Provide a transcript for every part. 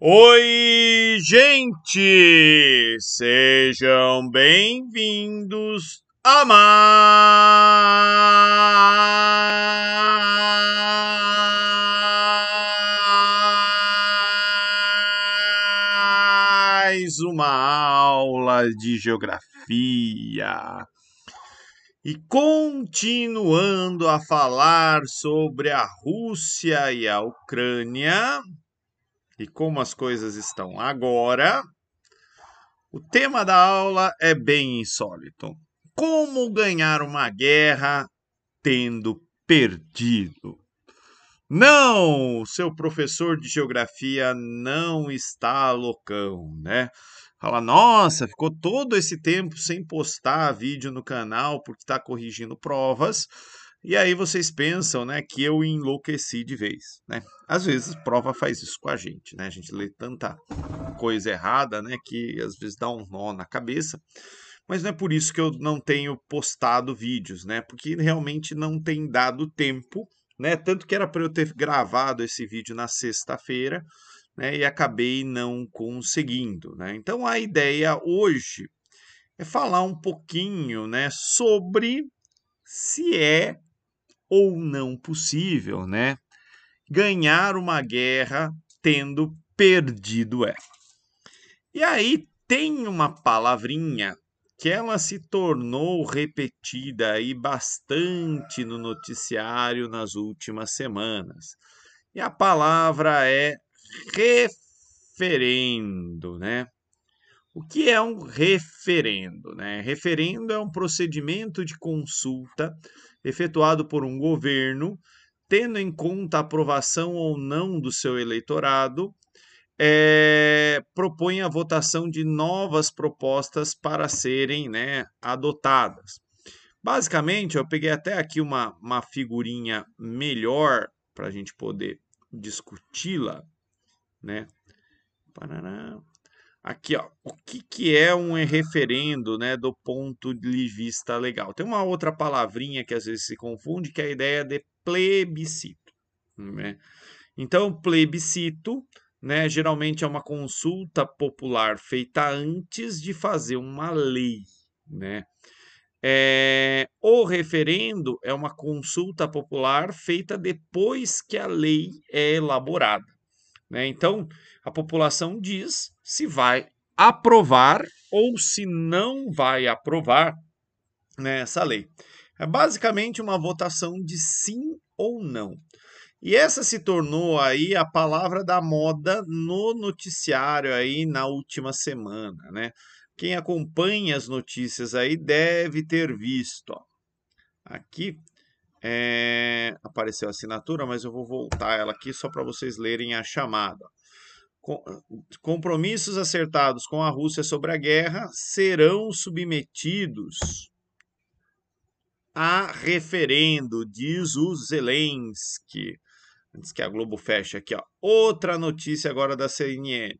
Oi, gente! Sejam bem-vindos a mais uma aula de geografia. E continuando a falar sobre a Rússia e a Ucrânia e como as coisas estão agora, o tema da aula é bem insólito. Como ganhar uma guerra tendo perdido? Não, seu professor de geografia não está loucão, né? Fala, nossa, ficou todo esse tempo sem postar vídeo no canal porque está corrigindo provas. E aí vocês pensam, né, que eu enlouqueci de vez, né? Às vezes prova faz isso com a gente, né? A gente lê tanta coisa errada, né, que às vezes dá um nó na cabeça. Mas não é por isso que eu não tenho postado vídeos, né? Porque realmente não tem dado tempo, né? Tanto que era para eu ter gravado esse vídeo na sexta-feira, né? E acabei não conseguindo, né? Então a ideia hoje é falar um pouquinho, né, sobre se é ou não possível, né, ganhar uma guerra tendo perdido ela. E aí tem uma palavrinha que ela se tornou repetida aí bastante no noticiário nas últimas semanas. E a palavra é referendo, né? O que é um referendo, né? Referendo é um procedimento de consulta efetuado por um governo, tendo em conta a aprovação ou não do seu eleitorado, propõe a votação de novas propostas para serem, né, adotadas. Basicamente, eu peguei até aqui uma figurinha melhor para a gente poder discuti-la, né? Parará. Aqui, ó, o que é um referendo, né, do ponto de vista legal? Tem uma outra palavrinha que às vezes se confunde, que é a ideia de plebiscito, né? Então, plebiscito, né, geralmente é uma consulta popular feita antes de fazer uma lei, né? O referendo é uma consulta popular feita depois que a lei é elaborada, né? Então, a população diz se vai aprovar ou se não vai aprovar, né, essa lei. É basicamente uma votação de sim ou não. E essa se tornou aí a palavra da moda no noticiário aí na última semana, né? Quem acompanha as notícias aí deve ter visto, ó. Aqui apareceu a assinatura, mas eu vou voltar ela aqui só para vocês lerem a chamada. Compromissos acertados com a Rússia sobre a guerra serão submetidos a referendo, diz o Zelensky. Antes que a Globo feche aqui, ó. Outra notícia agora da CNN.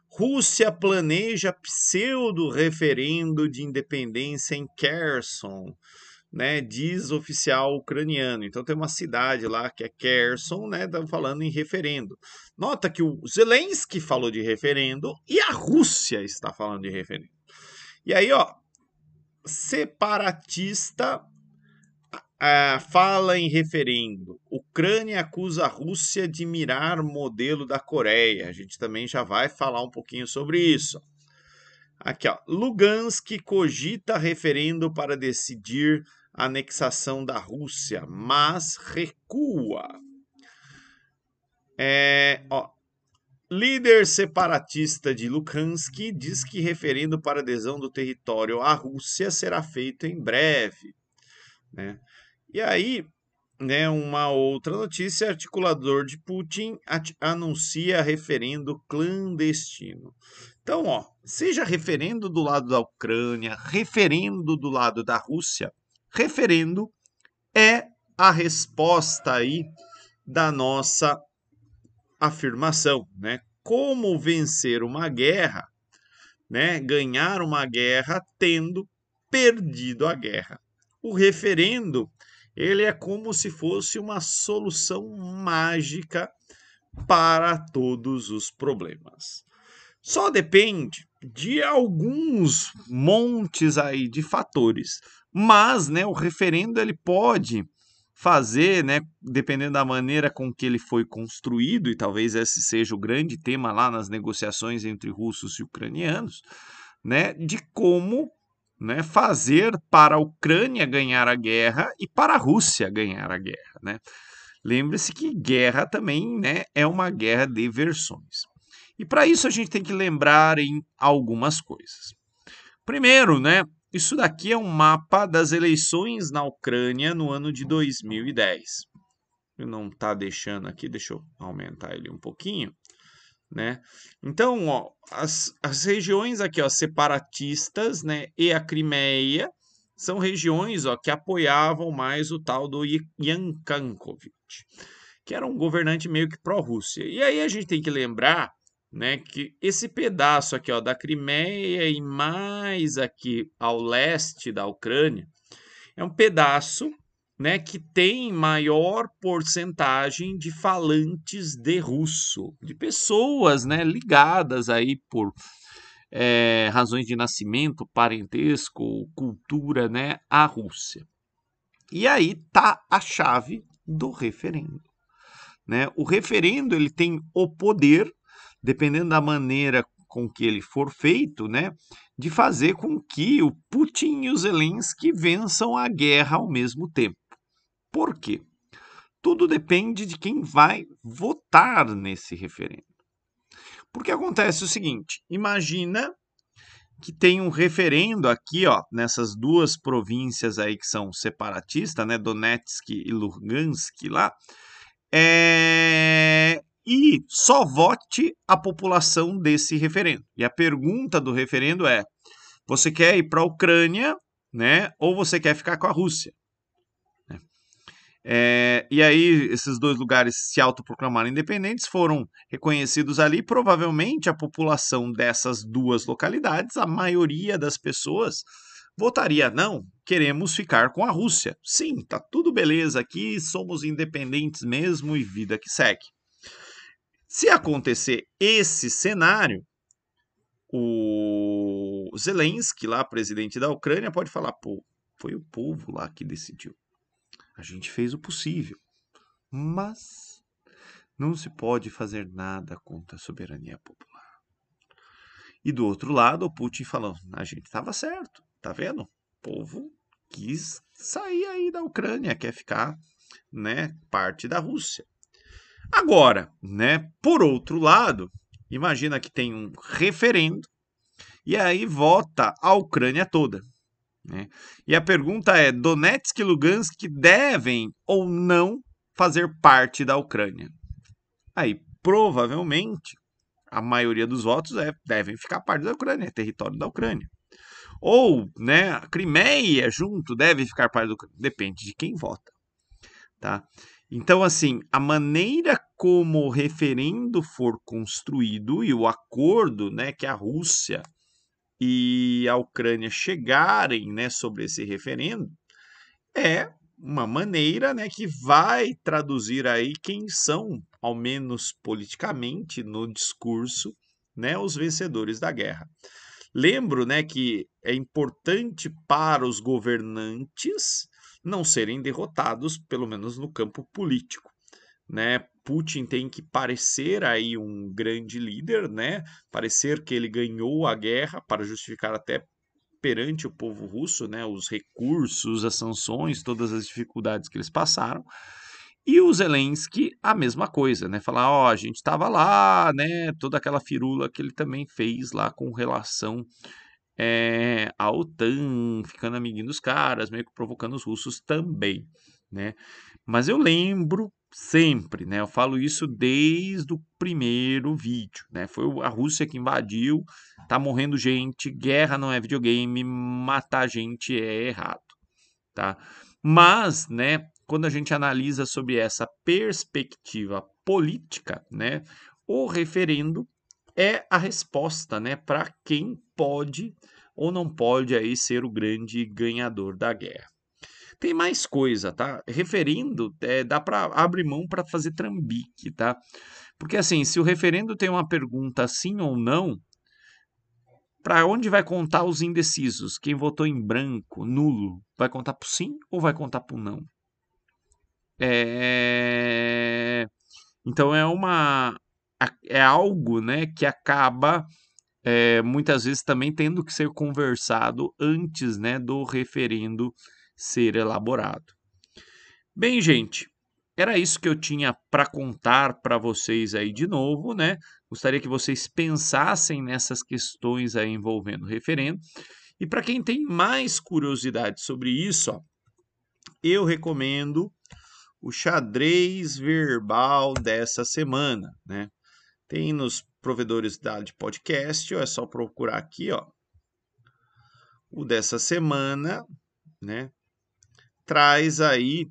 Rússia planeja pseudo-referendo de independência em Kherson, né? Diz oficial ucraniano. Então tem uma cidade lá que é Kherson, né? Estão falando em referendo. Nota que o Zelensky falou de referendo e a Rússia está falando de referendo. E aí, ó, separatista fala em referendo. Ucrânia acusa a Rússia de mirar modelo da Coreia. A gente também já vai falar um pouquinho sobre isso. Aqui, ó. Lugansk cogita referendo para decidir a anexação da Rússia, mas recua. Líder separatista de Lugansk diz que referendo para adesão do território à Rússia será feito em breve, né? E aí, né, uma outra notícia, articulador de Putin anuncia referendo clandestino. Então, ó, seja referendo do lado da Ucrânia, referendo do lado da Rússia, referendo é a resposta aí da nossa afirmação, né? Como vencer uma guerra, né? Ganhar uma guerra tendo perdido a guerra. O referendo, ele é como se fosse uma solução mágica para todos os problemas. Só depende de alguns montes aí de fatores, mas, né, o referendo ele pode fazer, né, dependendo da maneira com que ele foi construído, e talvez esse seja o grande tema lá nas negociações entre russos e ucranianos, né, de como, né, fazer para a Ucrânia ganhar a guerra e para a Rússia ganhar a guerra, né? Lembre-se que guerra também, né, é uma guerra de versões. E para isso a gente tem que lembrar em algumas coisas. Primeiro, né, isso daqui é um mapa das eleições na Ucrânia no ano de 2010. Não está deixando aqui, deixa eu aumentar ele um pouquinho, né? Então, ó, as regiões aqui, ó, separatistas, né, e a Crimeia são regiões, ó, que apoiavam mais o tal do Yanukovych, que era um governante meio que pró-Rússia. E aí a gente tem que lembrar, né, que esse pedaço aqui, ó, da Crimeia e mais aqui ao leste da Ucrânia é um pedaço, né, que tem maior porcentagem de falantes de russo, de pessoas, né, ligadas aí por razões de nascimento, parentesco, cultura, né, à Rússia. E aí tá a chave do referendo, né? O referendo ele tem o poder, dependendo da maneira com que ele for feito, né, de fazer com que o Putin e o Zelensky vençam a guerra ao mesmo tempo. Por quê? Tudo depende de quem vai votar nesse referendo. Porque acontece o seguinte: imagina que tem um referendo aqui, ó, nessas duas províncias aí que são separatistas, né, Donetsk e Lugansk lá, e só vote a população desse referendo. E a pergunta do referendo é: você quer ir para a Ucrânia, né, ou você quer ficar com a Rússia? E aí, esses dois lugares se autoproclamaram independentes, foram reconhecidos ali. Provavelmente, a população dessas duas localidades, a maioria das pessoas, votaria não, queremos ficar com a Rússia. Sim, tá tudo beleza aqui, somos independentes mesmo e vida que segue. Se acontecer esse cenário, o Zelensky, lá, presidente da Ucrânia, pode falar: pô, foi o povo lá que decidiu. A gente fez o possível. Mas não se pode fazer nada contra a soberania popular. E do outro lado, o Putin falou: a gente estava certo, tá vendo? O povo quis sair aí da Ucrânia, quer ficar, né, parte da Rússia. Agora, né, por outro lado, imagina que tem um referendo e aí vota a Ucrânia toda, né? E a pergunta é: Donetsk e Lugansk devem ou não fazer parte da Ucrânia? Aí, provavelmente, a maioria dos votos devem ficar parte da Ucrânia, é território da Ucrânia. Ou, né, a Crimeia junto deve ficar parte da Ucrânia. Depende de quem vota, tá? Então, assim, a maneira como o referendo for construído e o acordo, né, que a Rússia e a Ucrânia chegarem, né, sobre esse referendo é uma maneira, né, que vai traduzir aí quem são, ao menos politicamente, no discurso, né, os vencedores da guerra. Lembro, né, que é importante para os governantes não serem derrotados, pelo menos no campo político, né? Putin tem que parecer aí um grande líder, né? Parecer que ele ganhou a guerra para justificar até perante o povo russo, né, os recursos, as sanções, todas as dificuldades que eles passaram. E o Zelensky, a mesma coisa, né? Falar, ó, a gente estava lá, né? Toda aquela firula que ele também fez lá com relação à OTAN, ficando amiguinho dos caras, meio que provocando os russos também, né? Mas eu lembro sempre, né? Eu falo isso desde o primeiro vídeo, né? Foi a Rússia que invadiu, tá morrendo gente, guerra não é videogame, matar gente é errado, tá? Mas, né, quando a gente analisa sobre essa perspectiva política, né, o referendo é a resposta, né, para quem pode ou não pode aí ser o grande ganhador da guerra. Tem mais coisa, tá? Referendo, dá para abrir mão para fazer trambique, tá? Porque assim, se o referendo tem uma pergunta sim ou não, para onde vai contar os indecisos? Quem votou em branco, nulo, vai contar para sim ou vai contar para não? É... Então é algo, né, que acaba muitas vezes também tendo que ser conversado antes, né, do referendo ser elaborado. Bem, gente, era isso que eu tinha para contar para vocês aí de novo, né? Gostaria que vocês pensassem nessas questões aí envolvendo o referendo. E para quem tem mais curiosidade sobre isso, ó, eu recomendo o xadrez verbal dessa semana, né? Tem nos provedores de podcast, ó, é só procurar aqui, ó. O dessa semana, né? Traz aí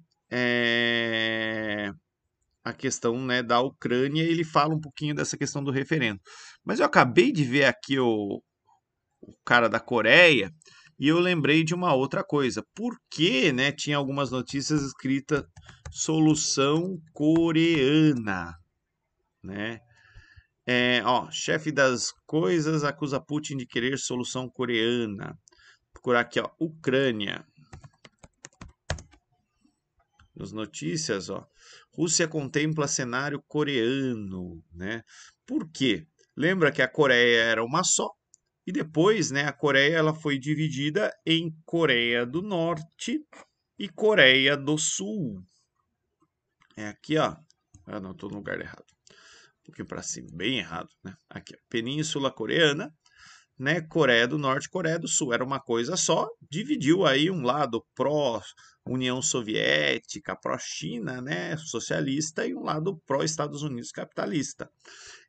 a questão, né, da Ucrânia, ele fala um pouquinho dessa questão do referendo. Mas eu acabei de ver aqui o cara da Coreia e eu lembrei de uma outra coisa. Por que, né, tinha algumas notícias escritas solução coreana, né? Chefe das coisas acusa Putin de querer solução coreana. Vou procurar aqui, ó, Ucrânia. Nas notícias, ó, Rússia contempla cenário coreano, né? Por quê? Lembra que a Coreia era uma só e depois, né, a Coreia ela foi dividida em Coreia do Norte e Coreia do Sul. É aqui, ó. Ah, não, estou no lugar errado. Um pouquinho para cima, bem errado, né? Aqui, ó. Península Coreana, né? Coreia do Norte e Coreia do Sul. Era uma coisa só, dividiu aí um lado pró-União Soviética, pró-China, né? Socialista, e um lado pró-Estados Unidos capitalista.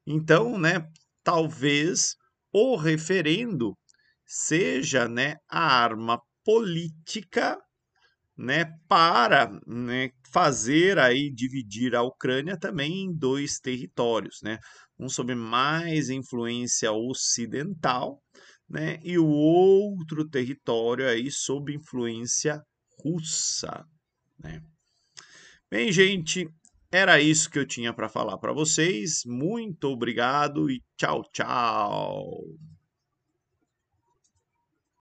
Então, né? Talvez o referendo seja, né, a arma política, né, para, né, fazer aí dividir a Ucrânia também em dois territórios, né, um sob mais influência ocidental, né, e o outro território aí sob influência russa, né. Bem, gente, era isso que eu tinha para falar para vocês. Muito obrigado e tchau, tchau.